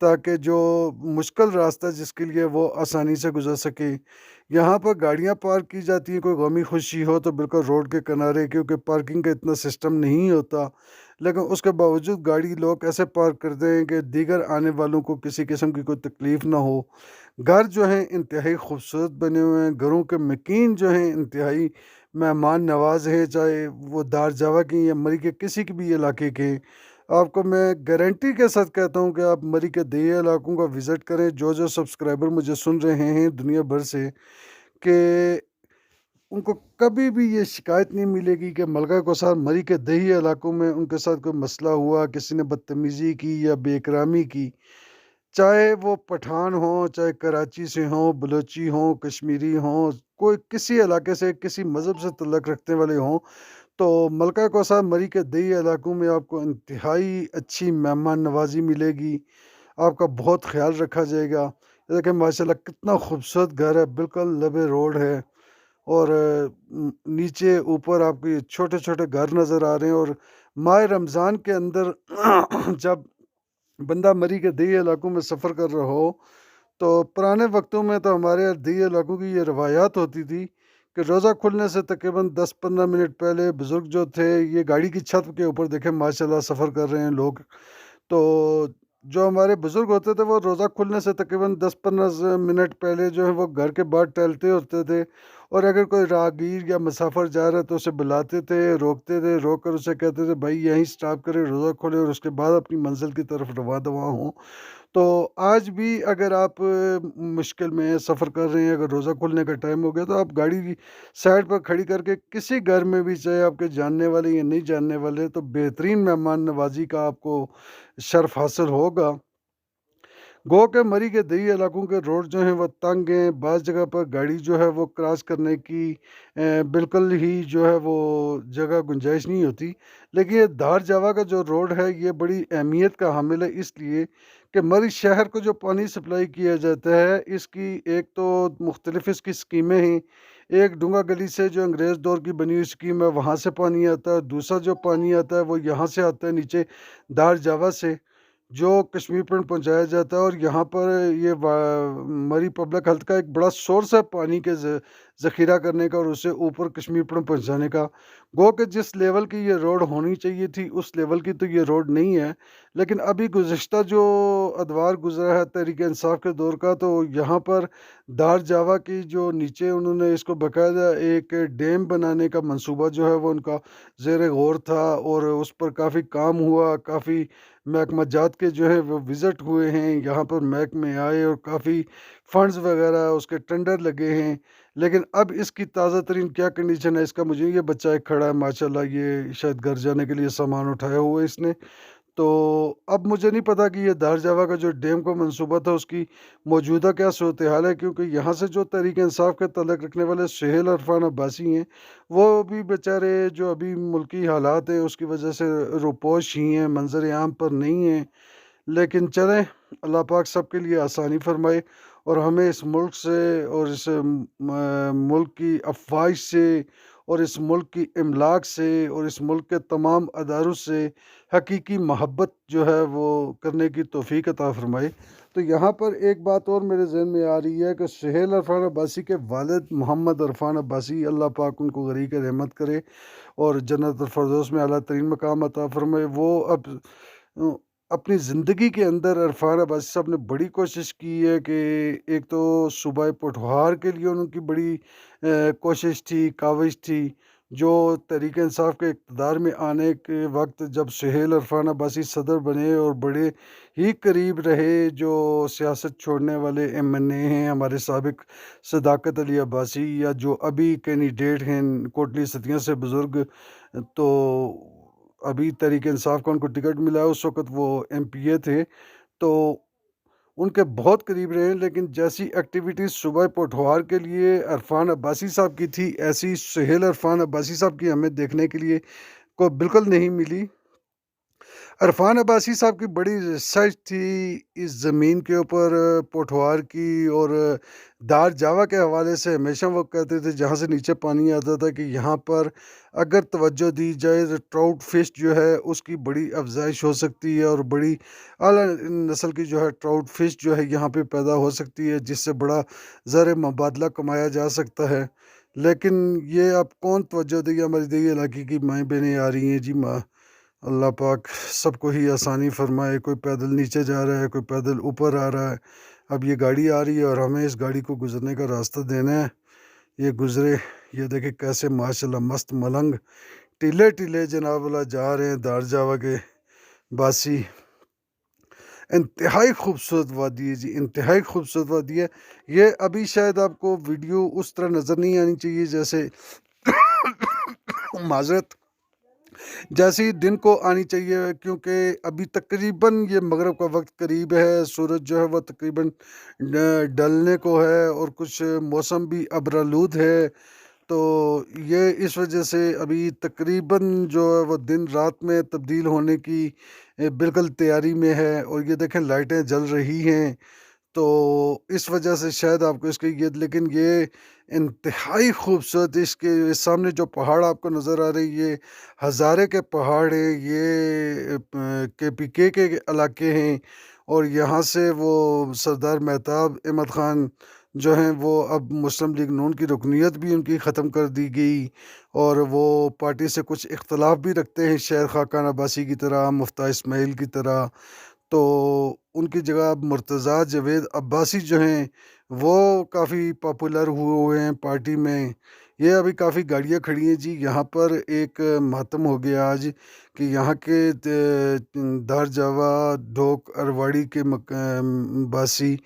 تاکہ جو مشکل راستہ جس کے لیے وہ آسانی سے گزر سکے۔ یہاں پر گاڑیاں پارک کی جاتی ہیں، کوئی غمی خوشی ہو تو بالکل روڈ کے کنارے، کیونکہ پارکنگ کا اتنا سسٹم نہیں ہوتا، لیکن اس کے باوجود گاڑی لوگ ایسے پارک کرتے ہیں کہ دیگر آنے والوں کو کسی قسم کی کوئی تکلیف نہ ہو۔ گھر جو ہیں انتہائی خوبصورت بنے ہوئے ہیں، گھروں کے مکین جو ہیں انتہائی مہمان نواز ہیں، چاہے وہ دار جاوا کی یا مری کے کسی کے بھی علاقے کے۔ آپ کو میں گارنٹی کے ساتھ کہتا ہوں کہ آپ مری کے دیہی علاقوں کا وزٹ کریں۔ جو سبسکرائبر مجھے سن رہے ہیں دنیا بھر سے، کہ ان کو کبھی بھی یہ شکایت نہیں ملے گی کہ ملکہ کو ساتھ مری کے دیہی علاقوں میں ان کے ساتھ کوئی مسئلہ ہوا، کسی نے بدتمیزی کی یا بے اکرامی کی، چاہے وہ پٹھان ہوں، چاہے کراچی سے ہوں، بلوچی ہوں، کشمیری ہوں، کوئی کسی علاقے سے کسی مذہب سے تعلق رکھنے والے ہوں، تو ملکہ کوثر مری کے دیہی علاقوں میں آپ کو انتہائی اچھی مہمان نوازی ملے گی، آپ کا بہت خیال رکھا جائے گا۔ دیکھیں ماشاءاللہ کتنا خوبصورت گھر ہے، بالکل لبے روڈ ہے، اور نیچے اوپر آپ کو یہ چھوٹے چھوٹے گھر نظر آ رہے ہیں۔ اور ماہ رمضان کے اندر جب بندہ مری کے دیہی علاقوں میں سفر کر رہا ہو، تو پرانے وقتوں میں تو ہمارے دیہی علاقوں کی یہ روایات ہوتی تھی کہ روزہ کھلنے سے تقریباً 10-15 منٹ پہلے بزرگ جو تھے یہ گاڑی کی چھت کے اوپر دیکھیں ماشاءاللہ سفر کر رہے ہیں لوگ، تو جو ہمارے بزرگ ہوتے تھے وہ روزہ کھلنے سے تقریباً 10-15 منٹ پہلے جو ہے وہ گھر کے باہر ٹہلتے ہوتے تھے، اور اگر کوئی راہگیر یا مسافر جا رہا ہے تو اسے بلاتے تھے، روکتے تھے، روک کر اسے کہتے تھے بھائی یہیں سٹاپ کرے، روزہ کھولے، اور اس کے بعد اپنی منزل کی طرف رواں دواں ہوں۔ تو آج بھی اگر آپ مشکل میں ہیں، سفر کر رہے ہیں، اگر روزہ کھلنے کا ٹائم ہو گیا تو آپ گاڑی کی سائڈ پر کھڑی کر کے کسی گھر میں بھی، چاہے آپ کے جاننے والے یا نہیں جاننے والے، تو بہترین مہمان نوازی کا آپ کو شرف حاصل ہوگا۔ گو کہ مری کے دیہی علاقوں کے روڈ جو ہیں وہ تنگ ہیں، بعض جگہ پر گاڑی جو ہے وہ کراس کرنے کی بالکل ہی جو ہے وہ جگہ گنجائش نہیں ہوتی، لیکن یہ دھار جاوا کا جو روڈ ہے یہ بڑی اہمیت کا حامل ہے، اس لیے کہ مری شہر کو جو پانی سپلائی کیا جاتا ہے اس کی ایک تو مختلف اس کی اسکیمیں ہیں۔ ایک ڈونگا گلی سے جو انگریز دور کی بنی ہوئی اسکیم ہے وہاں سے پانی آتا ہے، دوسرا جو پانی آتا ہے وہ یہاں سے آتا ہے نیچے دار جاوا سے، جو کشمیر پوائنٹ پہنچایا جاتا ہے، اور یہاں پر یہ مری پبلک ہیلتھ کا ایک بڑا سورس ہے پانی کے ذخیرہ کرنے کا اور اسے اوپر کشمیر پوائنٹ پہنچانے کا۔ گو کہ جس لیول کی یہ روڈ ہونی چاہیے تھی اس لیول کی تو یہ روڈ نہیں ہے، لیکن ابھی گزشتہ جو ادوار گزرا ہے تحریک انصاف کے دور کا، تو یہاں پر دار جاوا کی جو نیچے انہوں نے اس کو باقاعدہ ایک ڈیم بنانے کا منصوبہ جو ہے وہ ان کا زیر غور تھا، اور اس پر کافی کام ہوا، کافی محکمہ جات کے جو ہے وہ وزٹ ہوئے ہیں، یہاں پر محکمے آئے اور کافی فنڈز وغیرہ اس کے ٹینڈر لگے ہیں، لیکن اب اس کی تازہ ترین کیا کنڈیشن ہے اس کا، مجھے یہ بچہ ایک کھڑا ہے ماشاءاللہ، یہ شاید گھر جانے کے لیے سامان اٹھایا ہوا ہے اس نے، تو اب مجھے نہیں پتا کہ یہ دار جاوا کا جو ڈیم کا منصوبہ تھا اس کی موجودہ کیا صورتحال ہے، کیونکہ یہاں سے جو تحریک انصاف کے تعلق رکھنے والے سہیل عرفان عباسی ہیں وہ بھی بیچارے جو ابھی ملکی حالات ہیں اس کی وجہ سے روپوش ہی ہیں، منظر عام پر نہیں ہیں، لیکن چلیں اللہ پاک سب کے لیے آسانی فرمائے، اور ہمیں اس ملک سے اور اس ملک کی افواج سے اور اس ملک کی املاک سے اور اس ملک کے تمام اداروں سے حقیقی محبت جو ہے وہ کرنے کی توفیق عطا فرمائے۔ تو یہاں پر ایک بات اور میرے ذہن میں آ رہی ہے کہ سہیل عرفان عباسی کے والد محمد عرفان عباسی، اللہ پاک ان کو غریق رحمت کرے اور جنت الفردوس میں اعلیٰ ترین مقام عطا فرمائے، وہ اب اپنی زندگی کے اندر عرفان عباسی صاحب نے بڑی کوشش کی ہے کہ ایک تو صوبہ پٹھوار کے لیے ان کی بڑی کوشش تھی، کاوش تھی، جو تحریک انصاف کے اقتدار میں آنے کے وقت جب سہیل عرفان عباسی صدر بنے اور بڑے ہی قریب رہے جو سیاست چھوڑنے والے ایم این اے ہیں ہمارے سابق صداقت علی عباسی، یا جو ابھی کینڈیڈیٹ ہیں کوٹلی ستیاں سے بزرگ، تو ابھی تحریک انصاف کا ان کو ٹکٹ ملا ہے، اس وقت وہ ایم پی اے تھے، تو ان کے بہت قریب رہے، لیکن جیسی ایکٹیویٹیز صوبہ پوٹھوار کے لیے عرفان عباسی صاحب کی تھی ایسی سہیل عرفان عباسی صاحب کی ہمیں دیکھنے کے لیے کو بالکل نہیں ملی۔ عرفان عباسی صاحب کی بڑی ریسرچ تھی اس زمین کے اوپر پوٹھوار کی، اور دار جاوا کے حوالے سے ہمیشہ وہ کہتے تھے جہاں سے نیچے پانی آتا تھا کہ یہاں پر اگر توجہ دی جائے تو ٹراؤٹ فش جو ہے اس کی بڑی افزائش ہو سکتی ہے، اور بڑی اعلیٰ نسل کی جو ہے ٹراؤٹ فش جو ہے یہاں پہ پیدا ہو سکتی ہے، جس سے بڑا زر مبادلہ کمایا جا سکتا ہے۔ لیکن یہ اب کون توجہ دے گی؟ ہماری دیہی علاقے کی مائیں بہنیں آ رہی ہیں جی ماں، اللہ پاک سب کو ہی آسانی فرمائے، کوئی پیدل نیچے جا رہا ہے، کوئی پیدل اوپر آ رہا ہے۔ اب یہ گاڑی آ رہی ہے اور ہمیں اس گاڑی کو گزرنے کا راستہ دینا ہے، یہ گزرے۔ یہ دیکھیں کیسے ماشاءاللہ مست ملنگ ٹیلے ٹیلے جناب اللہ جا رہے ہیں دار جاوا کے باسی۔ انتہائی خوبصورت وادی ہے جی، انتہائی خوبصورت وادی ہے یہ۔ ابھی شاید آپ کو ویڈیو اس طرح نظر نہیں آنی چاہیے جیسے معذرت، جیسے ہی دن کو آنی چاہیے، کیونکہ ابھی تقریباً یہ مغرب کا وقت قریب ہے، سورج جو ہے وہ تقریباً ڈلنے کو ہے، اور کچھ موسم بھی ابرآلود ہے، تو یہ اس وجہ سے ابھی تقریباً جو ہے وہ دن رات میں تبدیل ہونے کی بالکل تیاری میں ہے۔ اور یہ دیکھیں لائٹیں جل رہی ہیں، تو اس وجہ سے شاید آپ کو اس کی لیکن یہ انتہائی خوبصورت، اس کے سامنے جو پہاڑ آپ کو نظر آ رہے ہیں یہ ہزارے کے پہاڑ ہیں، یہ کے پی کے علاقے ہیں، اور یہاں سے وہ سردار مہتاب احمد خان جو ہیں وہ اب مسلم لیگ نون کی رکنیت بھی ان کی ختم کر دی گئی، اور وہ پارٹی سے کچھ اختلاف بھی رکھتے ہیں شیر خاقان عباسی کی طرح، مفتاح اسماعیل کی طرح، تو ان کی جگہ اب مرتضیٰ جاوید عباسی جو ہیں وہ کافی پاپولر ہوئے ہیں پارٹی میں۔ یہ ابھی کافی گاڑیاں کھڑی ہیں جی یہاں پر، ایک ماتم ہو گیا آج کہ یہاں کے دار جاوا ڈھوک ارواڑی کے باسی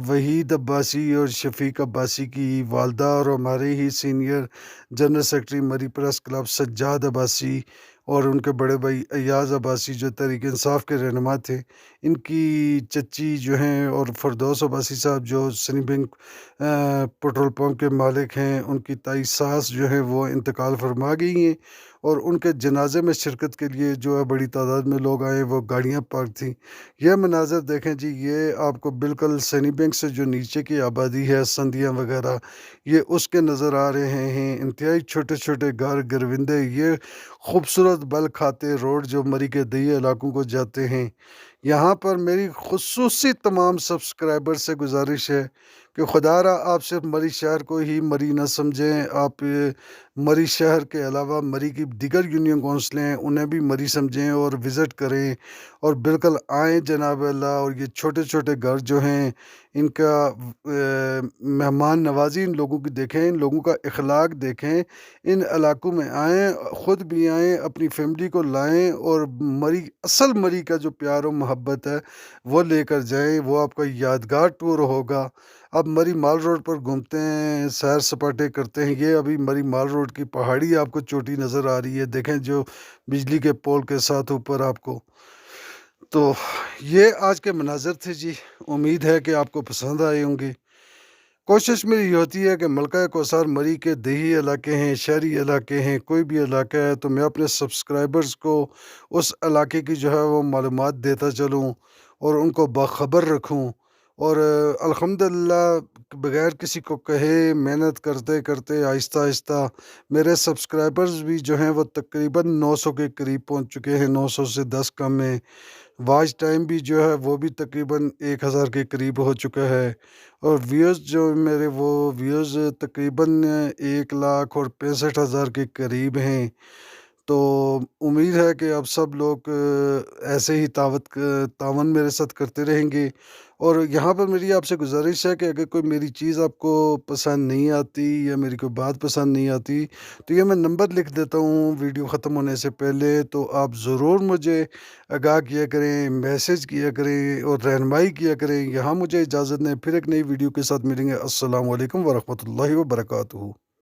وحید عباسی اور شفیق عباسی کی والدہ، اور ہمارے ہی سینئر جنرل سیکرٹری مری پریس کلب سجاد عباسی، اور ان کے بڑے بھائی ایاز عباسی جو تحریک انصاف کے رہنما تھے، ان کی چچی جو ہیں، اور فردوس عباسی صاحب جو سنی بینک پٹرول پمپ کے مالک ہیں، ان کی تائی ساس جو ہیں وہ انتقال فرما گئی ہیں، اور ان کے جنازے میں شرکت کے لیے جو ہے بڑی تعداد میں لوگ آئے، وہ گاڑیاں پارک تھیں۔ یہ مناظر دیکھیں جی، یہ آپ کو بالکل سنی بینک سے جو نیچے کی آبادی ہے سندیاں وغیرہ، یہ اس کے نظر آ رہے ہیں، انتہائی چھوٹے چھوٹے گھر گروندے، یہ خوبصورت بل کھاتے روڈ جو مری کے دیہی علاقوں کو جاتے ہیں۔ یہاں پر میری خصوصی تمام سبسکرائبر سے گزارش ہے کہ خدا را آپ صرف مری شہر کو ہی مری نہ سمجھیں، آپ مری شہر کے علاوہ مری کی دیگر یونین کونسلیں ہیں انہیں بھی مری سمجھیں اور وزٹ کریں، اور بالکل آئیں جناب اللہ، اور یہ چھوٹے چھوٹے گھر جو ہیں ان کا مہمان نوازی ان لوگوں کی دیکھیں، ان لوگوں کا اخلاق دیکھیں، ان علاقوں میں آئیں، خود بھی آئیں، اپنی فیملی کو لائیں، اور مری اصل مری کا جو پیار و محبت ہے وہ لے کر جائیں، وہ آپ کا یادگار ٹور ہوگا۔ اب مری مال روڈ پر گھومتے ہیں، سیر سپاٹے کرتے ہیں، یہ ابھی مری مال روڈ کی پہاڑی آپ کو چوٹی نظر آ رہی ہے، دیکھیں جو بجلی کے پول کے ساتھ اوپر آپ کو۔ تو یہ آج کے مناظر تھے جی، امید ہے کہ آپ کو پسند آئے ہوں گے۔ کوشش میری یہ ہوتی ہے کہ ملکہ کوثر مری کے دیہی علاقے ہیں، شہری علاقے ہیں، کوئی بھی علاقہ ہے تو میں اپنے سبسکرائبرز کو اس علاقے کی جو ہے وہ معلومات دیتا چلوں، اور ان کو باخبر رکھوں، اور الحمدللہ بغیر کسی کو کہے محنت کرتے کرتے آہستہ آہستہ میرے سبسکرائبرز بھی جو ہیں وہ تقریباً 900 کے قریب پہنچ چکے ہیں، 900 سے 10 کم ہیں۔ واچ ٹائم بھی جو ہے وہ بھی تقریباً 1000 کے قریب ہو چکا ہے، اور ویوز جو میرے وہ ویوز تقریباً 1,65,000 کے قریب ہیں۔ تو امید ہے کہ اب سب لوگ ایسے ہی تعاون میرے ساتھ کرتے رہیں گے، اور یہاں پر میری آپ سے گزارش ہے کہ اگر کوئی میری چیز آپ کو پسند نہیں آتی یا میری کوئی بات پسند نہیں آتی تو یہ میں نمبر لکھ دیتا ہوں ویڈیو ختم ہونے سے پہلے، تو آپ ضرور مجھے آگاہ کیا کریں، میسج کیا کریں اور رہنمائی کیا کریں۔ یہاں مجھے اجازت دیں، پھر ایک نئی ویڈیو کے ساتھ ملیں گے۔ السلام علیکم ورحمۃ اللہ وبرکاتہ۔